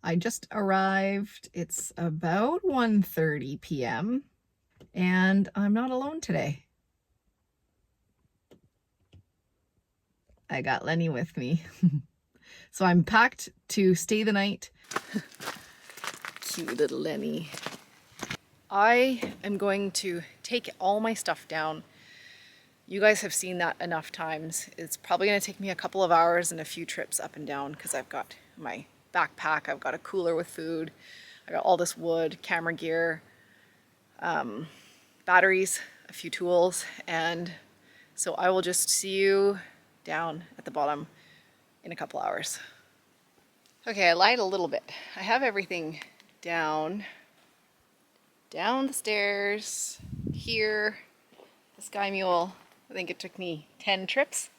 I just arrived. It's about 1:30 p.m. and I'm not alone today. I got Lenny with me. So I'm packed to stay the night. Cute little Lenny. I am going to take all my stuff down. You guys have seen that enough times. It's probably going to take me a couple of hours and a few trips up and down because I've got my backpack, I've got a cooler with food, I got all this wood, camera gear, batteries, a few tools, and so I will just see you down at the bottom in a couple hours. Okay, I lied a little bit. I have everything down the stairs, here, the Sky Mule. I think it took me 10 trips.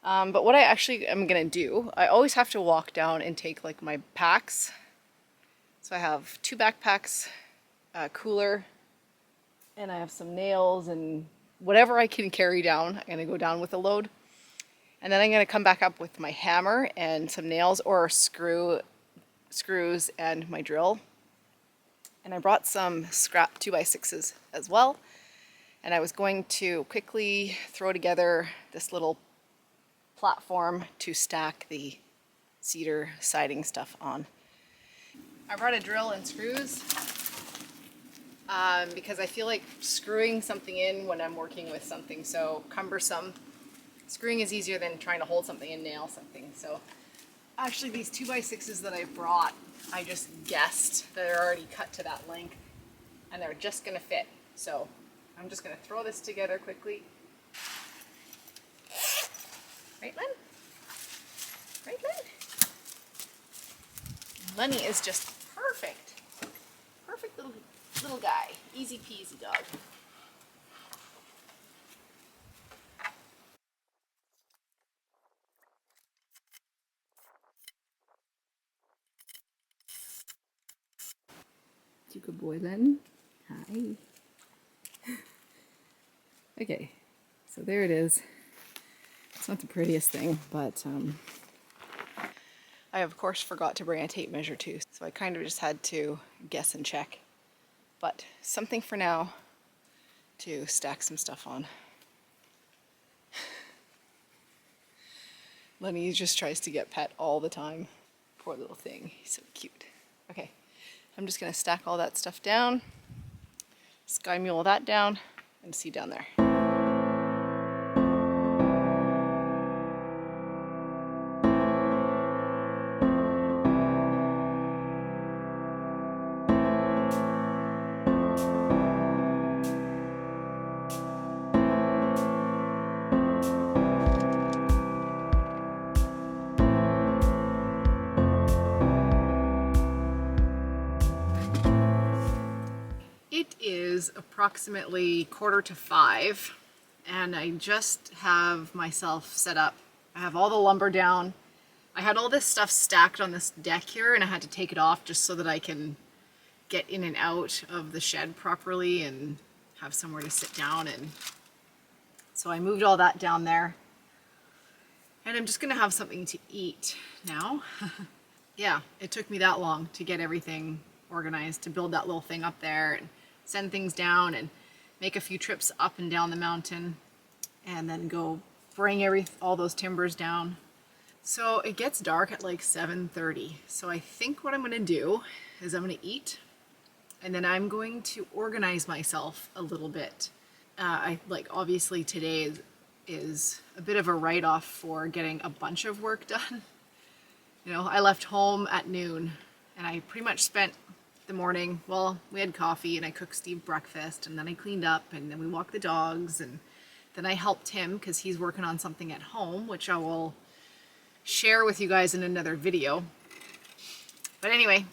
But what I actually am gonna do, I always have to walk down and take like my packs. So I have 2 backpacks, a cooler, and I have some nails and whatever I can carry down. I'm gonna go down with a load. And then I'm gonna come back up with my hammer and some nails or screws and my drill. And I brought some scrap 2x6s as well. And I was going to quickly throw together this little platform to stack the cedar siding stuff on. I brought a drill and screws because I feel like screwing something in when I'm working with something so cumbersome. Screwing is easier than trying to hold something and nail something. So actually these 2x6s that I brought, I just guessed that they're already cut to that length and they're just gonna fit. So I'm just gonna throw this together quickly. Right, Len? Right, Len? Lenny is just perfect. Perfect little guy. Easy peasy dog. You good boy, Len. Hi. Okay, so there it is. It's not the prettiest thing, but I of course forgot to bring a tape measure too, so I kind of just had to guess and check. But something for now to stack some stuff on. Lenny just tries to get pet all the time. Poor little thing, he's so cute. Okay, I'm just gonna stack all that stuff down, Sky Mule that down, and see down there. It is approximately 4:45 and I just have myself set up. I have all the lumber down. I had all this stuff stacked on this deck here and I had to take it off just so that I can get in and out of the shed properly and have somewhere to sit down. And so I moved all that down there and I'm just gonna have something to eat now. Yeah, it took me that long to get everything organized, to build that little thing up there and send things down and make a few trips up and down the mountain and then go bring all those timbers down. So it gets dark at like 7:30. So I think what I'm gonna do is I'm gonna eat and then I'm going to organize myself a little bit. Obviously today is a bit of a write-off for getting a bunch of work done. You know, I left home at noon and I pretty much spent the morning, well, we had coffee and I cooked Steve breakfast and then I cleaned up and then we walked the dogs and then I helped him because he's working on something at home, which I will share with you guys in another video. But anyway,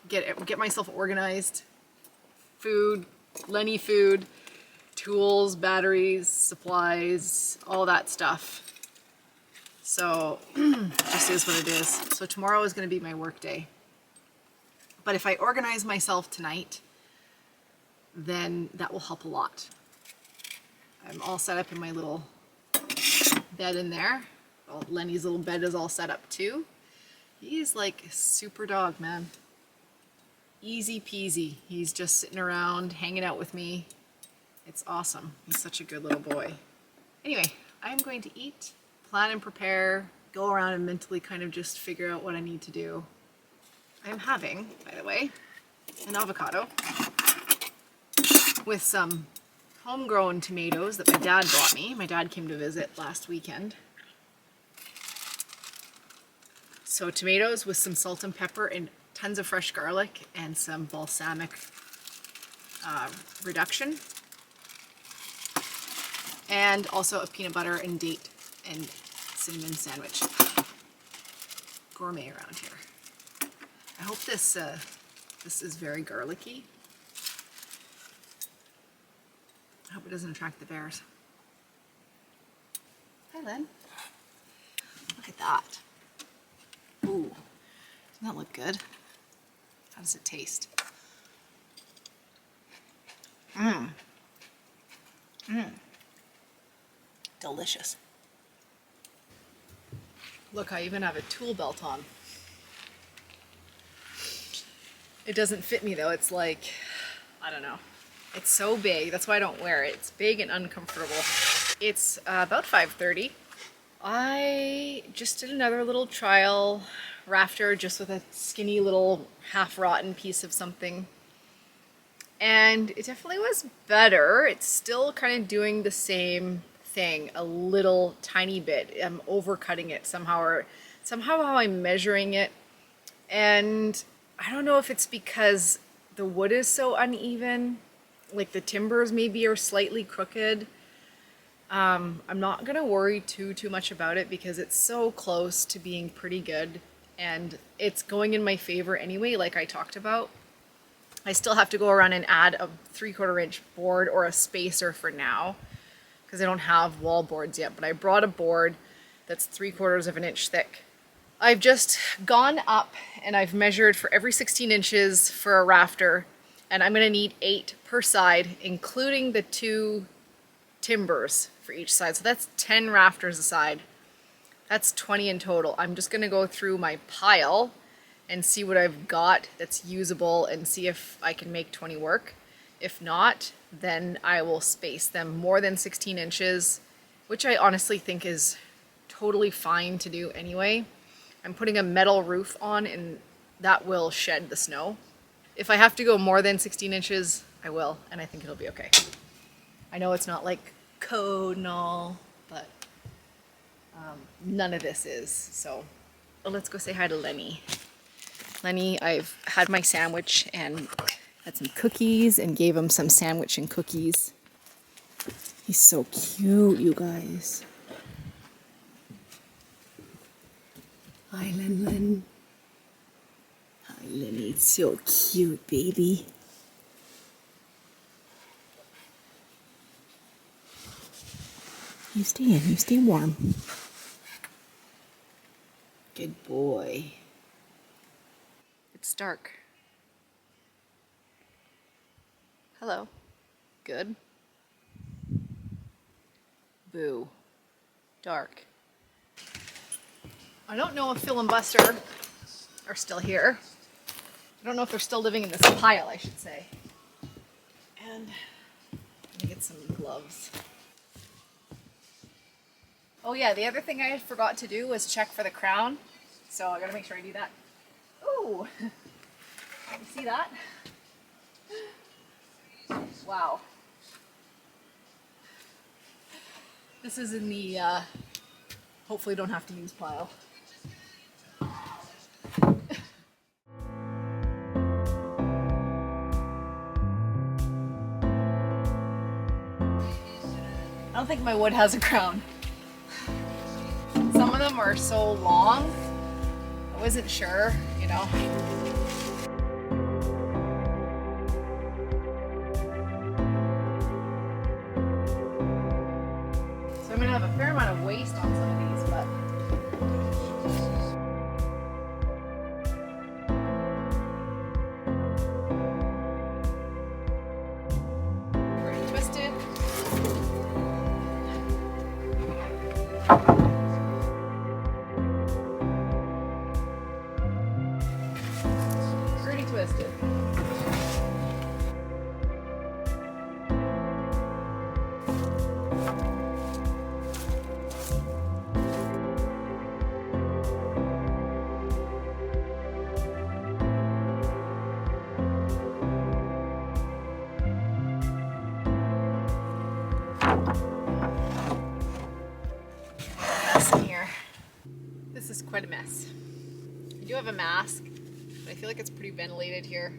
get myself organized, food, Lenny food, tools, batteries, supplies, all that stuff. So it just is what it is. So tomorrow is going to be my work day. But if I organize myself tonight, then that will help a lot. I'm all set up in my little bed in there. Well, Lenny's little bed is all set up too. He's like a super dog, man. Easy peasy. He's just sitting around, hanging out with me. It's awesome. He's such a good little boy. Anyway, I'm going to eat, plan and prepare, go around and mentally kind of just figure out what I need to do. I'm having, by the way, an avocado with some homegrown tomatoes that my dad brought me. My dad came to visit last weekend. So tomatoes with some salt and pepper and tons of fresh garlic and some balsamic reduction. And also a peanut butter and date and cinnamon sandwich. Gourmet around here. I hope this is very garlicky. I hope it doesn't attract the bears. Hi, Len. Look at that. Ooh, doesn't that look good? How does it taste? Mmm. Mmm. Delicious. Look, I even have a tool belt on. It doesn't fit me though. It's like, I don't know. It's so big. That's why I don't wear it. It's big and uncomfortable. It's about 5:30. I just did another little trial rafter just with a skinny little half-rotten piece of something. And it definitely was better. It's still kind of doing the same thing a little tiny bit. I'm overcutting it somehow, or somehow how I'm measuring it. And I don't know if it's because the wood is so uneven, like the timbers maybe are slightly crooked. I'm not gonna worry too much about it because it's so close to being pretty good and it's going in my favor anyway, like I talked about. I still have to go around and add a 3/4 inch board or a spacer for now because I don't have wall boards yet, but I brought a board that's 3/4 of an inch thick. I've just gone up and I've measured for every 16 inches for a rafter, and I'm gonna need 8 per side, including the 2 timbers for each side. So that's 10 rafters a side. That's 20 in total. I'm just gonna go through my pile and see what I've got that's usable and see if I can make 20 work. If not, then I will space them more than 16 inches, which I honestly think is totally fine to do anyway. I'm putting a metal roof on and that will shed the snow. If I have to go more than 16 inches, I will, and I think it'll be okay. I know it's not like code and all, but none of this is, so. Well, let's go say hi to Lenny. Lenny, I've had my sandwich and had some cookies and gave him some sandwich and cookies. He's so cute, you guys. Hi, Len. Hi, Lenny. It's so cute, baby. You stay in. You stay warm. Good boy. It's dark. Hello. Good. Boo. Dark. I don't know if Phil and Buster are still here. I don't know if they're still living in this pile, I should say. And I'm gonna get some gloves. Oh yeah, the other thing I forgot to do was check for the crown. So I gotta make sure I do that. Ooh, you see that? Wow. This is in the, hopefully don't have to use pile. I don't think my wood has a crown. Some of them are so long, I wasn't sure, you know. So I'm gonna have a fair amount of waste on some of these, but pretty twisted. this is quite a mess. I do have a mask, but I feel like it's pretty ventilated here.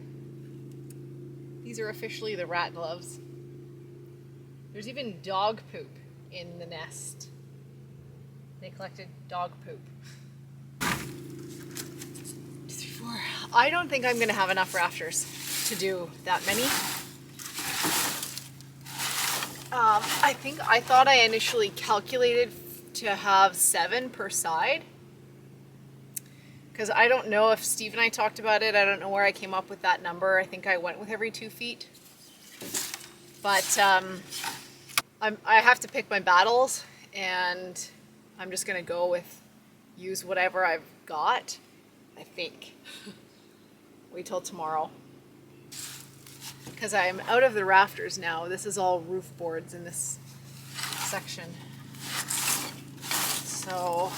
These are officially the rat gloves. There's even dog poop in the nest. They collected dog poop. 2, 3, 4. I don't think I'm gonna have enough rafters to do that many. I thought I initially calculated to have 7 per side, because I don't know if Steve and I talked about it. I don't know where I came up with that number. I think I went with every 2 feet, but I have to pick my battles, and I'm just gonna go with use whatever I've got, I think. Wait till tomorrow, because I'm out of the rafters now. This is all roof boards in this section. So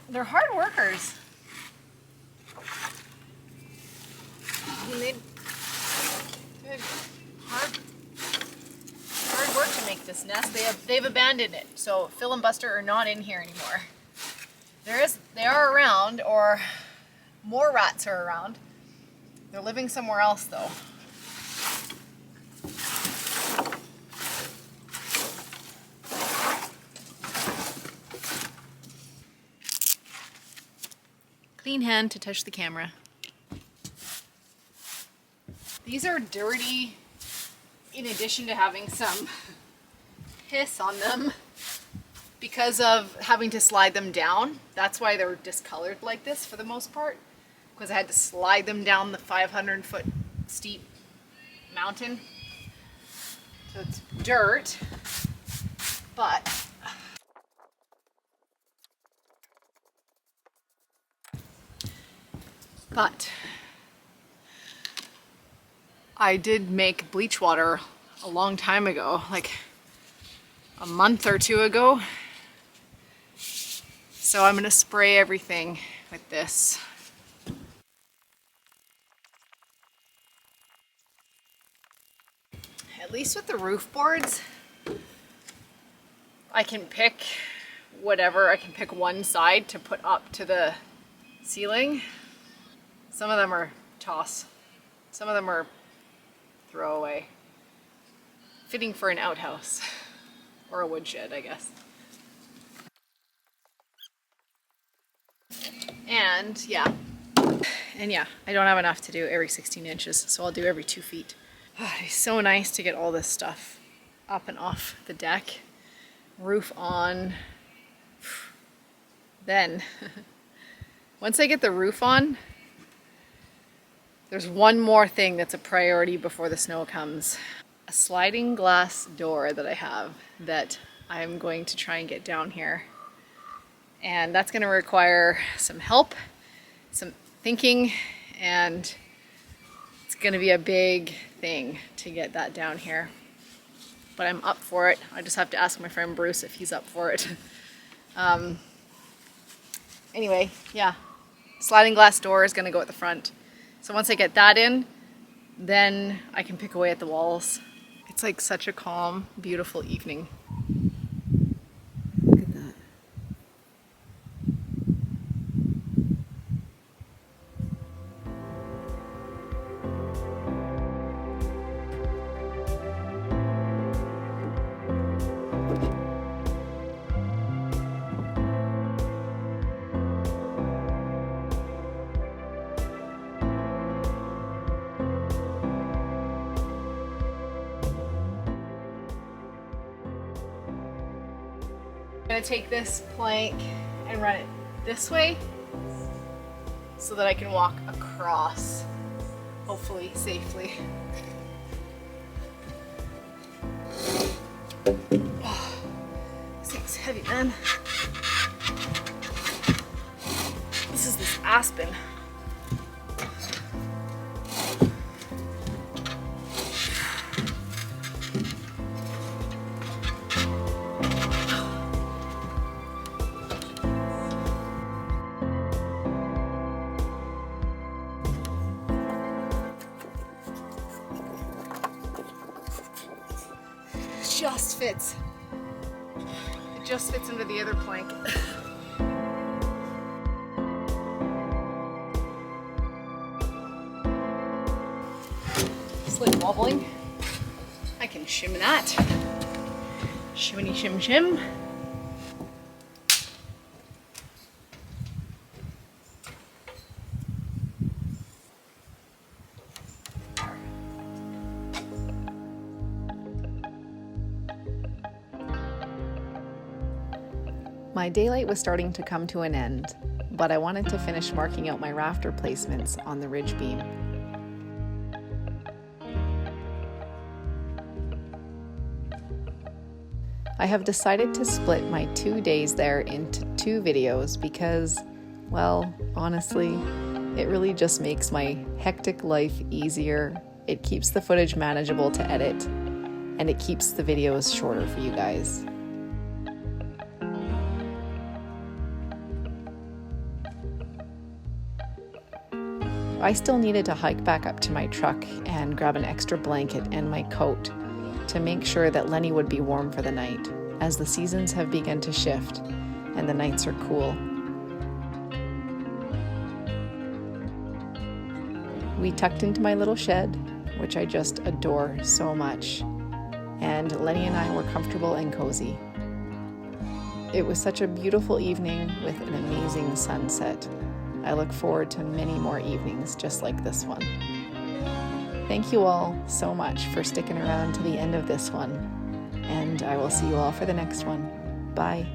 they're hard workers. I mean, they did hard work to make this nest. They've abandoned it. So Phil and Buster are not in here anymore. They are around, or more rats are around. They're living somewhere else though. Clean hand to touch the camera. These are dirty, in addition to having some piss on them because of having to slide them down. That's why they're discolored like this for the most part, because I had to slide them down the 500-foot steep mountain. So it's dirt, but I did make bleach water a long time ago, like a month or 2 ago. So I'm gonna spray everything with this. At least with the roof boards, I can pick whatever. I can pick one side to put up to the ceiling. Some of them are toss. Some of them are throw away. Fitting for an outhouse or a woodshed, I guess. And yeah, I don't have enough to do every 16 inches, so I'll do every 2 feet. It's so nice to get all this stuff up and off the deck. Roof on. Then, once I get the roof on, there's one more thing that's a priority before the snow comes. A sliding glass door that I have that I'm going to try and get down here. And that's going to require some help, some thinking, and it's going to be a big thing to get that down here. But I'm up for it. I just have to ask my friend Bruce if he's up for it. Anyway, yeah, sliding glass door is going to go at the front. So once I get that in, then I can pick away at the walls. It's like such a calm, beautiful evening. Look at that. I'm gonna take this plank and run it this way so that I can walk across, hopefully safely. Oh, this thing's heavy, man. This is this aspen. Just fits. It just fits under the other plank. Slid wobbling. I can shim that. Shimmy shim shim. My daylight was starting to come to an end, but I wanted to finish marking out my rafter placements on the ridge beam. I have decided to split my 2 days there into 2 videos because, well, honestly, it really just makes my hectic life easier. It keeps the footage manageable to edit, and it keeps the videos shorter for you guys. I still needed to hike back up to my truck and grab an extra blanket and my coat to make sure that Lenny would be warm for the night, as the seasons have begun to shift and the nights are cool. We tucked into my little shed, which I just adore so much, and Lenny and I were comfortable and cozy. It was such a beautiful evening with an amazing sunset. I look forward to many more evenings just like this one. Thank you all so much for sticking around to the end of this one, and I will see you all for the next one. Bye.